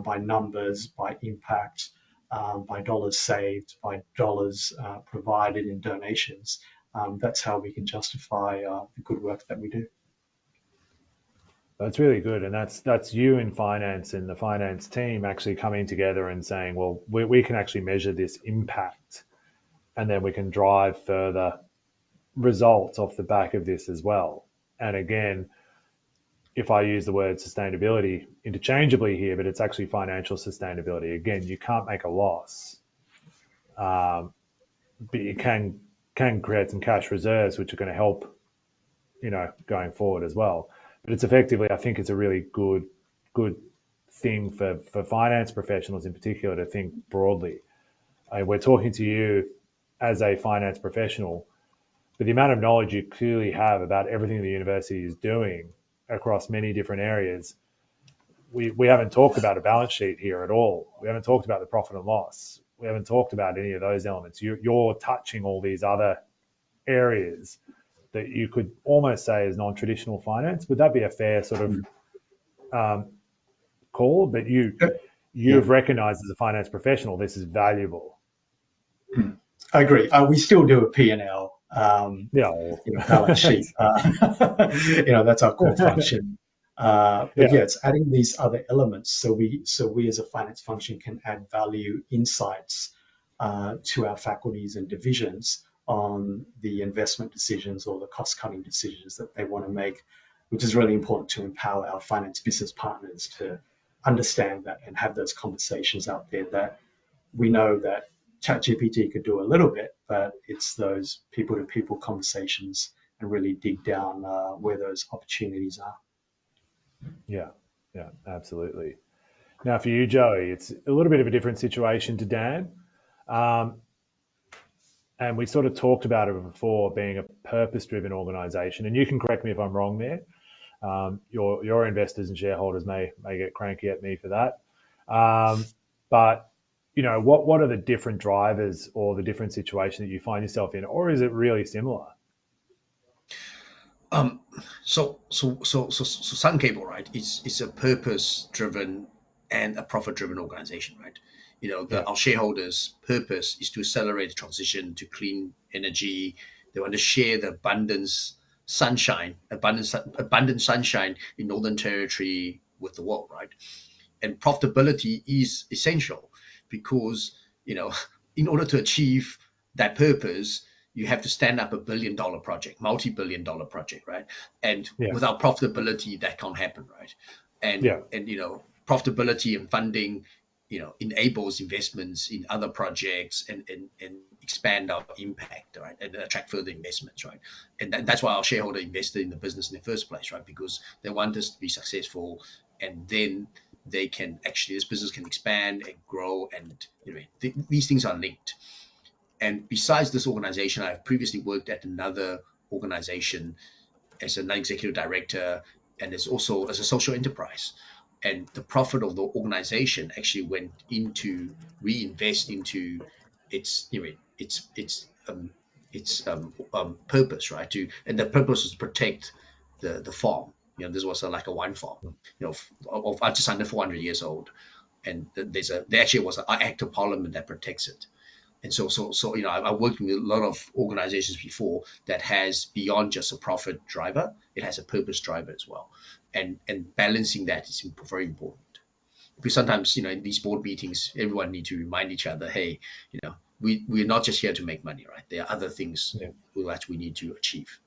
by numbers, by impact, by dollars saved, by dollars provided in donations. That's how we can justify the good work that we do. That's really good, and that's you in finance and the finance team actually coming together and saying, well, we can actually measure this impact, and then we can drive further results off the back of this as well. And again, if I use the word sustainability interchangeably here, but it's actually financial sustainability. Again, you can't make a loss, but you can create some cash reserves, which are going to help, going forward as well. But it's effectively, I think it's a really good thing for finance professionals in particular to think broadly. We're talking to you as a finance professional, but the amount of knowledge you clearly have about everything the university is doing across many different areas, we haven't talked about a balance sheet here at all. We haven't talked about the profit and loss. We haven't talked about any of those elements. You're touching all these other areas that you could almost say is non-traditional finance. Would that be a fair sort of call? But you've recognized as a finance professional, this is valuable. I agree. We still do a P&L, balance sheet. That's our core function. But it's adding these other elements so we as a finance function can add value, insights to our faculties and divisions on the investment decisions or the cost-cutting decisions that they want to make, which is really important to empower our finance business partners to understand that and have those conversations out there. That we know that ChatGPT could do a little bit, but it's those people-to-people conversations and really dig down where those opportunities are. Yeah, absolutely. Now for you, Joey, it's a little bit of a different situation to Dan. And we sort of talked about it before, being a purpose-driven organisation. And you can correct me if I'm wrong there. Your investors and shareholders may get cranky at me for that. But what are the different drivers or the different situation that you find yourself in, or is it really similar? So SunCable, right? It's a purpose-driven and a profit-driven organization, right? Our shareholders' purpose is to accelerate the transition to clean energy. They want to share the abundant sunshine in Northern Territory with the world, right? And profitability is essential because, in order to achieve that purpose, you have to stand up a billion-dollar project, multi-billion-dollar project, right? And without profitability, that can't happen, right? And profitability and funding, enables investments in other projects and expand our impact, right? And attract further investments, right? And that's why our shareholder invested in the business in the first place, right? Because they want us to be successful, and then this business can expand and grow, and these things are linked. And besides this organization, I've previously worked at another organization as a non-executive director, and as also as a social enterprise. and the profit of the organization actually went into reinvest into its purpose, right? And the purpose was to protect the farm. This was like a wine farm, of just under 400 years old, and there actually was an act of parliament that protects it. And so I worked with a lot of organizations before that has beyond just a profit driver, it has a purpose driver as well, and balancing that is very important. Because sometimes in these board meetings, everyone need to remind each other, hey, we're not just here to make money, right? There are other things Yeah. that we need to achieve.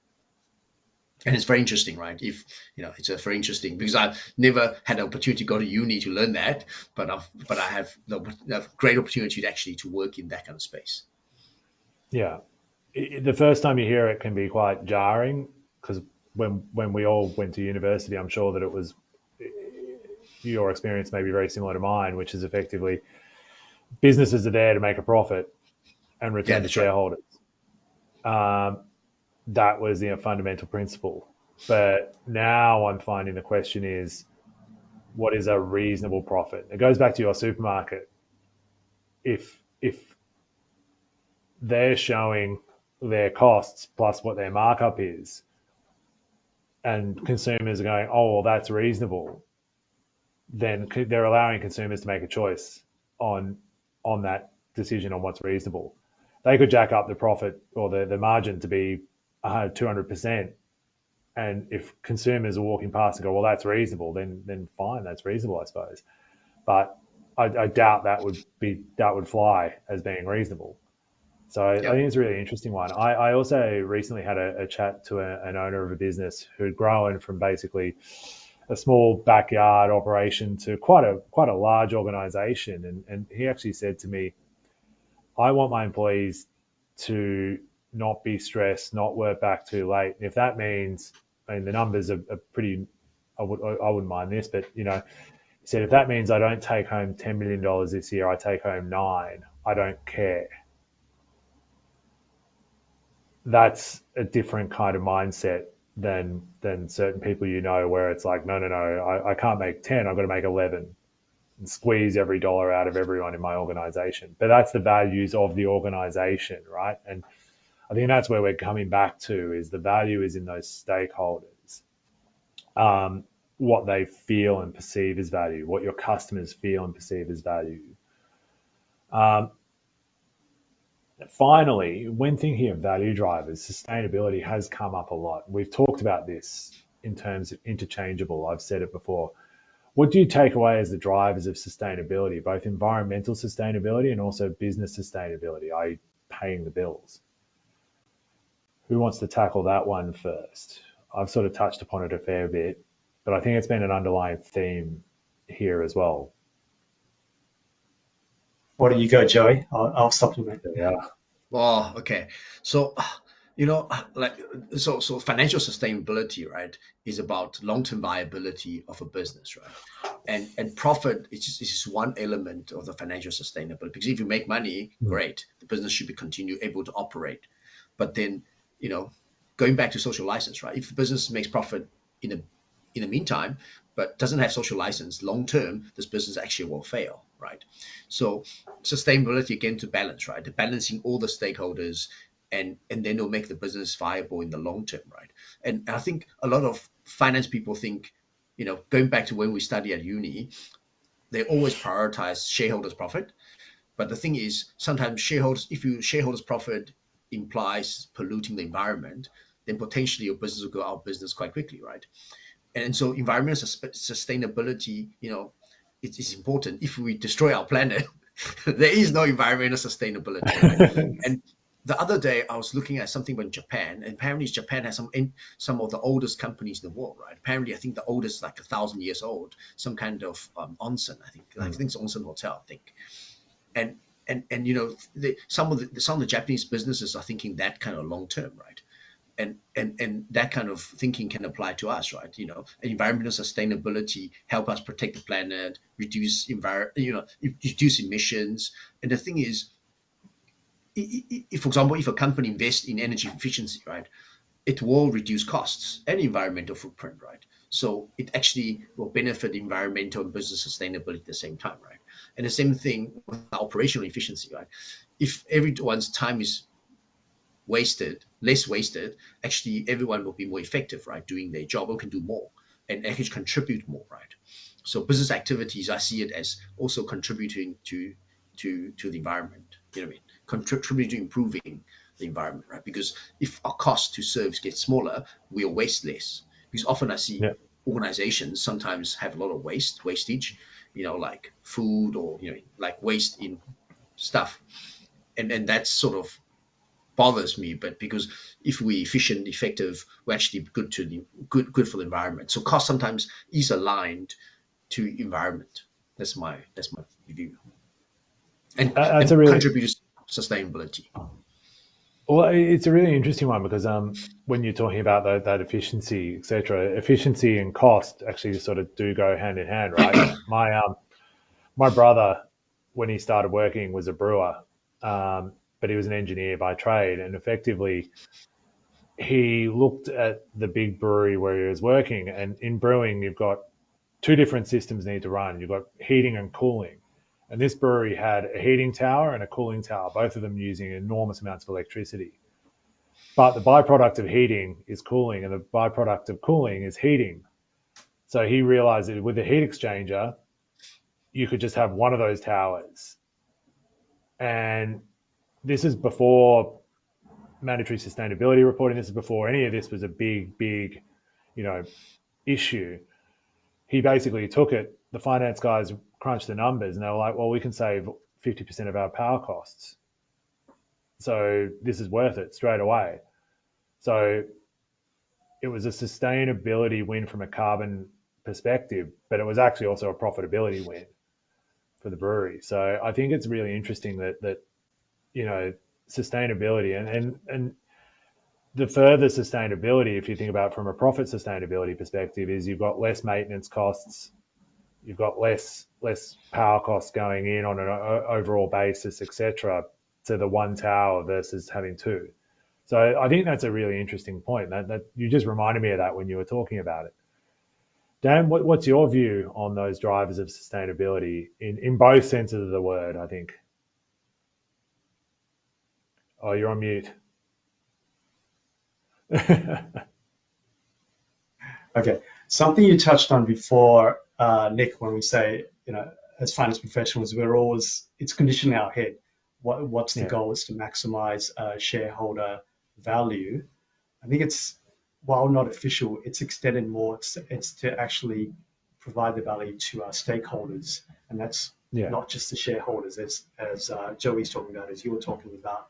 And it's very interesting, right? If it's a very interesting, because I've never had the opportunity to go to uni to learn that, but I have the great opportunity to actually to work in that kind of space. Yeah. The first time you hear it can be quite jarring, because when we all went to university, I'm sure that it was, your experience may be very similar to mine, which is effectively businesses are there to make a profit and Yeah, return to that's right. shareholders. That was the fundamental principle. But now I'm finding the question is, what is a reasonable profit? It goes back to your supermarket. If they're showing their costs plus what their markup is, and consumers are going, oh, well, that's reasonable, then they're allowing consumers to make a choice on that decision on what's reasonable. They could jack up the profit or the margin to be 200%. And if consumers are walking past and go, well, that's reasonable, then fine, that's reasonable, I suppose. But I doubt that would fly as being reasonable. So I Yeah. think it's a really interesting one. I also recently had a chat to an owner of a business who'd grown from basically a small backyard operation to quite a large organization. And he actually said to me, I want my employees to not be stressed, not work back too late. And if that means, I mean, the numbers are pretty, I wouldn't mind this, but he said, if that means I don't take home $10 million this year, I take home 9, I don't care. That's a different kind of mindset than certain people, where it's like, no, I can't make 10, I've got to make 11 and squeeze every dollar out of everyone in my organization. But that's the values of the organization, right? And I think that's where we're coming back to, is the value is in those stakeholders, what they feel and perceive as value, what your customers feel and perceive as value. Finally, when thinking of value drivers, sustainability has come up a lot. We've talked about this in terms of interchangeable. I've said it before. What do you take away as the drivers of sustainability, both environmental sustainability and also business sustainability, i.e. paying the bills? Who wants to tackle that one first? I've sort of touched upon it a fair bit, but I think it's been an underlying theme here as well. Why don't you go, Joey? I'll supplement. Yeah. Oh, okay. So, like, so financial sustainability, right, is about long-term viability of a business, right? And profit is just one element of the financial sustainability. Because if you make money, great, the business should be able to operate. But then, going back to social license, right? If the business makes profit in the meantime, but doesn't have social license, long term, this business actually will fail, right? So sustainability, again, to balance, right? The balancing all the stakeholders, and then it'll make the business viable in the long term, right? And I think a lot of finance people think, going back to when we study at uni, they always prioritize shareholders' profit. But the thing is, sometimes shareholders' profit implies polluting the environment, then potentially your business will go out of business quite quickly, right? And so environmental sustainability, it's important. If we destroy our planet, there is no environmental sustainability, right? And the other day I was looking at something about Japan, and apparently Japan has some of the oldest companies in the world, right? Apparently, I think the oldest is like 1,000 years old, some kind of onsen. I think it's onsen hotel, I think. And some of the Japanese businesses are thinking that kind of long term, right? And that kind of thinking can apply to us, right? Environmental sustainability help us protect the planet, reduce emissions. And the thing is, if, for example, if a company invests in energy efficiency, right, it will reduce costs and environmental footprint, right? So it actually will benefit environmental and business sustainability at the same time, right? And the same thing with operational efficiency, right? If everyone's time is less wasted, actually everyone will be more effective, right? Doing their job or can do more and actually contribute more, right? So business activities, I see it as also contributing to the environment. You know what I mean? Contributing to improving the environment, right? Because if our cost to serve gets smaller, we'll waste less. Because often I see Yeah. organizations sometimes have a lot of wastage, like food or like waste in stuff, and that's sort of bothers me. But because if we efficient, effective, we're actually good for the environment. So cost sometimes is aligned to environment. That's my view, That's a and really contributes to sustainability. well. It's a really interesting one because when you're talking about that efficiency, etc., efficiency and cost actually sort of do go hand in hand, right? My brother, when he started working, was a brewer, but he was an engineer by trade, and effectively he looked at the big brewery where he was working, and in brewing you've got two different systems need to run. You've got heating and cooling. And this brewery had a heating tower and a cooling tower, both of them using enormous amounts of electricity. But the byproduct of heating is cooling, and the byproduct of cooling is heating. So he realized that with the heat exchanger, you could just have one of those towers. And this is before mandatory sustainability reporting. This is before any of this was a big, you know, issue. He basically took it. The finance guys crunched the numbers, and they were like, "Well, we can save 50% of our power costs, so this is worth it straight away." So it was a sustainability win from a carbon perspective, but it was actually also a profitability win for the brewery. So I think it's really interesting that you know sustainability and the further sustainability, if you think about it from a profit sustainability perspective, is you've got less maintenance costs, you've got less power costs going in on an overall basis, etc., to the one tower versus having two. So I think that's a really interesting point. That you just reminded me of that when you were talking about it. Dan, what's your view on those drivers of sustainability in both senses of the word? I think. Oh, you're on mute. Okay, something you touched on before, Nick, when we say, as finance professionals, it's conditioned in our head. What's the Yeah, goal? Is to maximize shareholder value. I think while not official, it's extended more. It's to actually provide the value to our stakeholders, and that's yeah, not just the shareholders, as Joey's talking about, as you were talking about.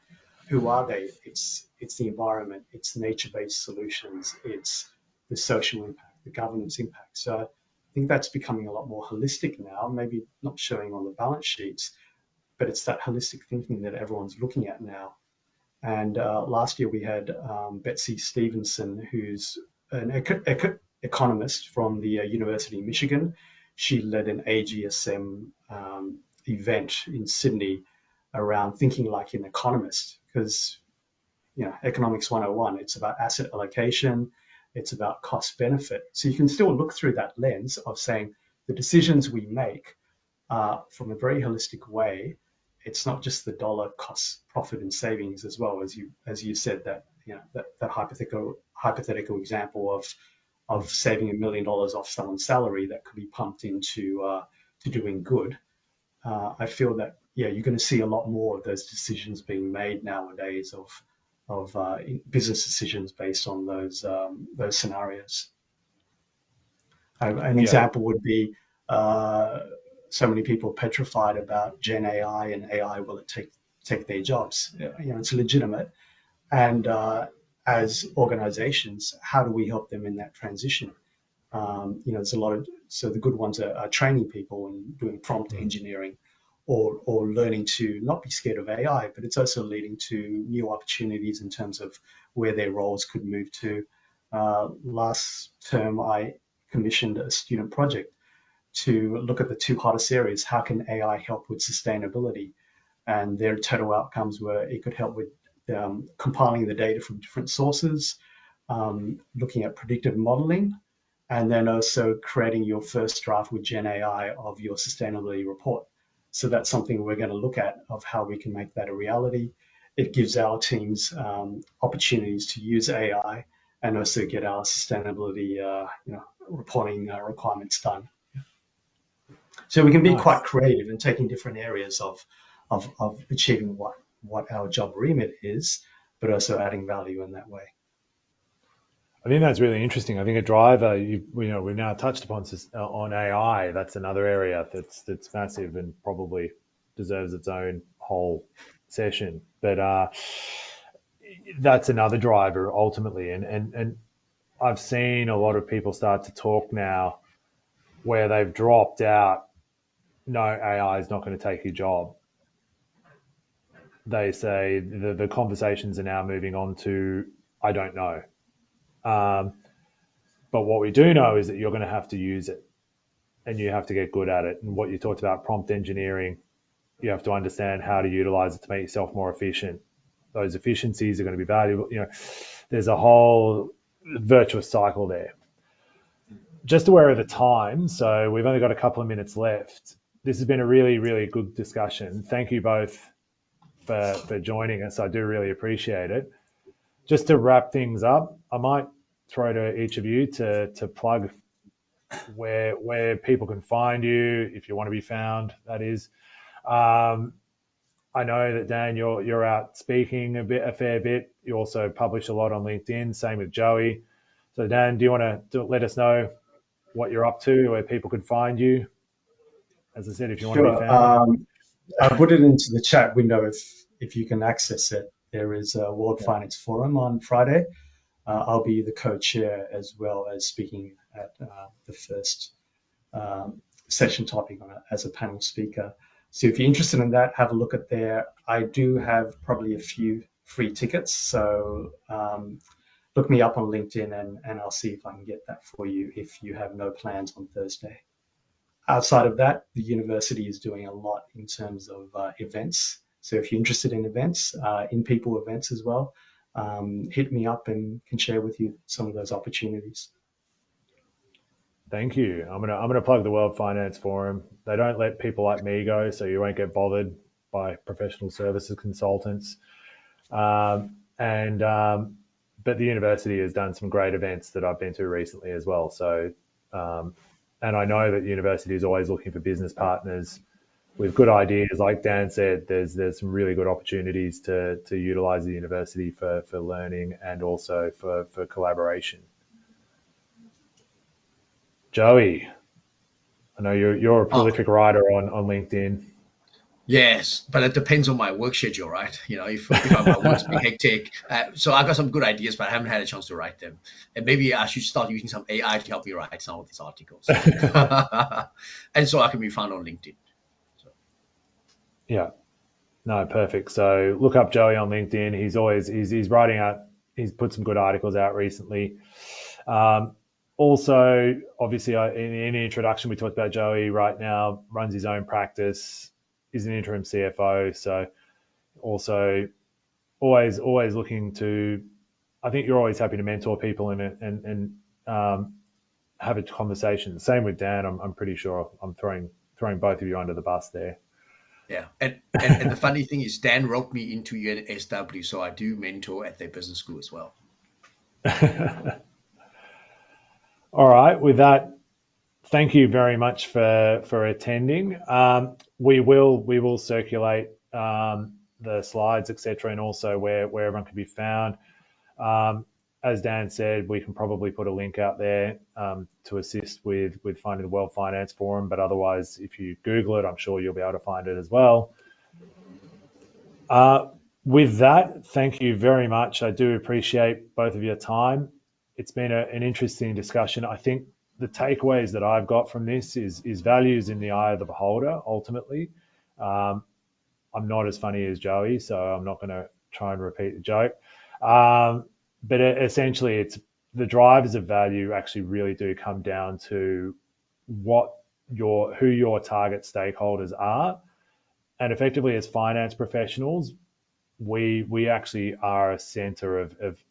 Who are they? It's the environment, it's nature-based solutions, it's the social impact, the governance impact. So I think that's becoming a lot more holistic now. Maybe not showing on the balance sheets, but it's that holistic thinking that everyone's looking at now. And last year we had Betsy Stevenson, who's an economist from the University of Michigan. She led an AGSM event in Sydney around thinking like an economist, because economics 101, it's about asset allocation, it's about cost benefit. So you can still look through that lens of saying the decisions we make from a very holistic way. It's not just the dollar cost, profit, and savings, as well as you said, that that hypothetical example of saving $1 million off someone's salary that could be pumped into to doing good. I feel that you're going to see a lot more of those decisions being made nowadays of business decisions based on those scenarios. An yeah, example would be so many people petrified about Gen AI and AI, will it take their jobs? It's legitimate. And as organizations, how do we help them in that transition? There's a lot of, so the good ones are training people and doing prompt engineering, or learning to not be scared of AI, but it's also leading to new opportunities in terms of where their roles could move to. Last term, I commissioned a student project to look at the two hottest areas. How can AI help with sustainability? And their total outcomes were it could help with compiling the data from different sources, looking at predictive modeling, and then also creating your first draft with Gen AI of your sustainability report. So that's something we're going to look at of how we can make that a reality. It gives our teams opportunities to use AI and also get our sustainability reporting requirements done. So we can be quite creative in taking different areas of achieving what our job remit is, but also adding value in that way. I think that's really interesting. I think a driver, we've now touched upon on AI. That's another area that's massive and probably deserves its own whole session. But that's another driver ultimately. And I've seen a lot of people start to talk now where they've dropped out. No, AI is not going to take your job. They say the conversations are now moving on to, I don't know. But what we do know is that you're going to have to use it and you have to get good at it. And what you talked about, prompt engineering, you have to understand how to utilize it to make yourself more efficient. Those efficiencies are going to be valuable. There's a whole virtuous cycle there. Just aware of the time, so we've only got a couple of minutes left. This has been a really, really good discussion. Thank you both for joining us. I do really appreciate it. Just to wrap things up, I might throw to each of you to plug where people can find you if you want to be found. That is, I know that Dan, you're out speaking a fair bit. You also publish a lot on LinkedIn. Same with Joey. So Dan, do you want to let us know what you're up to, where people can find you? As I said, if you want to be found. I put it into the chat window if you can access it. There is a World Finance Forum on Friday. I'll be the co-chair as well as speaking at the first session topic as a panel speaker. So if you're interested in that, have a look at there. I do have probably a few free tickets. So look me up on LinkedIn and I'll see if I can get that for you if you have no plans on Thursday. Outside of that, the university is doing a lot in terms of events. So if you're interested in events, in-people events as well, hit me up and can share with you some of those opportunities. Thank you. I'm gonna plug the World Finance Forum. They don't let people like me go, so you won't get bothered by professional services consultants. But the university has done some great events that I've been to recently as well. So, and I know that the university is always looking for business partners with good ideas. Like Dan said, there's some really good opportunities to utilize the university for learning and also for collaboration. Joey, I know you're a prolific writer on LinkedIn. Yes, but it depends on my work schedule, right? If my work's been hectic, so I got some good ideas, but I haven't had a chance to write them. And maybe I should start using some AI to help me write some of these articles, and so I can be found on LinkedIn. So. Yeah, no, perfect. So look up Joey on LinkedIn. He's writing out. He's put some good articles out recently. Also, obviously, in the introduction, we talked about Joey right now runs his own practice, is an interim CFO. So also always looking to, I think you're always happy to mentor people and have a conversation. Same with Dan. I'm pretty sure I'm throwing both of you under the bus there. Yeah, and the funny thing is Dan wrote me into UNSW, so I do mentor at their business school as well. All right. With that, thank you very much for attending. We will circulate the slides, etc., and also where everyone can be found. As Dan said, we can probably put a link out there to assist with finding the World Finance Forum. But otherwise, if you Google it, I'm sure you'll be able to find it as well. With that, thank you very much. I do appreciate both of your time. It's been an interesting discussion. I think the takeaways that I've got from this is values in the eye of the beholder, ultimately. I'm not as funny as Joey, so I'm not going to try and repeat the joke. But essentially, it's the drivers of value actually really do come down to who your target stakeholders are. And effectively, as finance professionals, we actually are a center of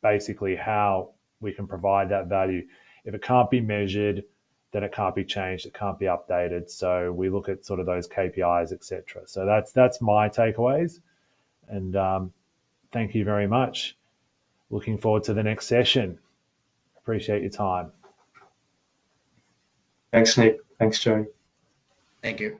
basically how we can provide that value. If it can't be measured, then it can't be changed, it can't be updated. So we look at sort of those KPIs, etc. So that's my takeaways. And thank you very much. Looking forward to the next session. Appreciate your time. Thanks, Nick. Thanks, Joey. Thank you.